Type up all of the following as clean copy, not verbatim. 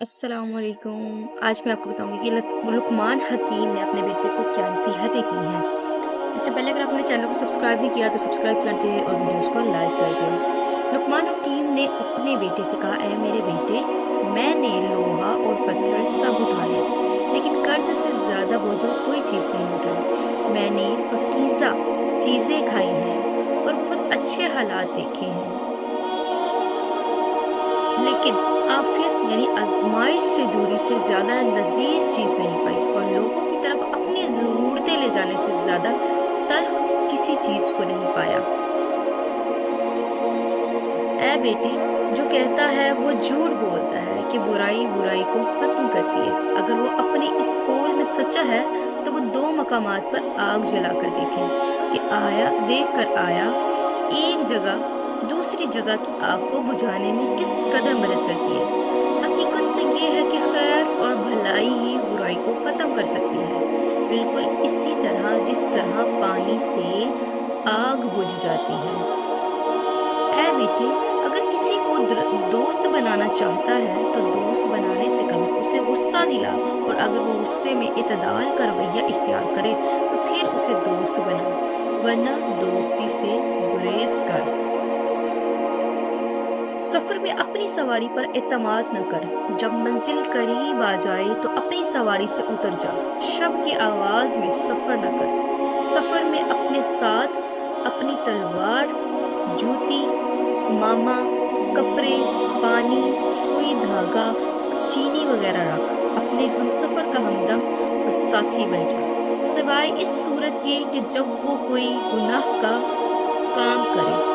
अस्सलाम वालेकुम। आज मैं आपको बताऊंगी कि लुकमान हकीम ने अपने बेटे को क्या नसीहतें की हैं। इससे पहले अगर आपने चैनल को सब्सक्राइब नहीं किया तो सब्सक्राइब कर दे और वीडियोस को लाइक कर दे। लुकमान हकीम ने अपने बेटे से कहा, ऐ मेरे बेटे, मैंने लोहा और पत्थर सब उठाए, लेकिन कर्ज से ज़्यादा बोझल कोई चीज़ नहीं उठाई। मैंने पकीज़ा चीज़ें खाई हैं और बहुत अच्छे हालात देखे हैं, लेकिन आफियत यानी आजमाइश से दूरी से ज्यादा लजीज चीज नहीं पाई, और लोगों की तरफ अपनी जरूरतें ले जाने से ज्यादा तल्ख किसी चीज को नहीं पाया। ऐ बेटे, जो कहता है वो झूठ बोलता है कि बुराई बुराई को खत्म करती है। अगर वो अपने इस कौल में सच्चा है तो वो दो मकामात पर आग जलाकर देखे कि देख कर आया एक जगह दूसरी जगह की आग को बुझाने में किस कदर मदद करती है। हकीकत तो ये है कि खैर और भलाई ही बुराई को खत्म कर सकती है, बिल्कुल इसी तरह जिस तरह पानी से आग बुझ जाती है। ऐ बेटे, अगर किसी को दोस्त बनाना चाहता है तो दोस्त बनाने से कभी उसे गुस्सा दिला, और अगर वो गुस्से में इतदाल का रवैया इख्तियार करे तो फिर उसे दोस्त बना, वरना दोस्ती से गुरेज कर। सफर में अपनी सवारी पर एतमाद न कर। जब मंजिल करीब आ जाए तो अपनी सवारी से उतर जा। शब की आवाज में सफर न कर। सफर में अपने साथ अपनी तलवार, जूती, मामा, कपड़े, पानी, सुई धागा और चीनी वगैरह रख। अपने हमसफर का हमदम और साथी बन जा, सिवाय इस सूरत के कि जब वो कोई गुनाह का काम करे।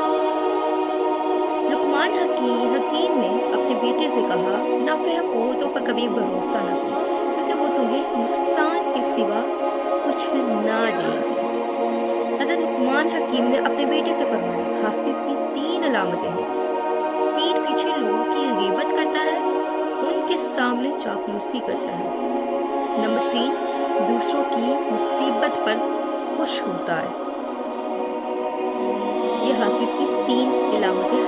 लुकमान हकीम ने अपने बेटे से कहा, नाफहम औरतों पर कभी भरोसा न करो, क्योंकि वो तुम्हें नुकसान के सिवा कुछ ना देंगे। हजरत लुकमान हकीम ने अपने बेटे से फरमाया, हासिद की तीन अलामतें हैं। पीठ पीछे लोगों की गीबत करता है, उनके सामने चापलूसी करता है। नंबर 3, दूसरों की मुसीबत पर खुश होता है। ये हासिद की तीन अलामतें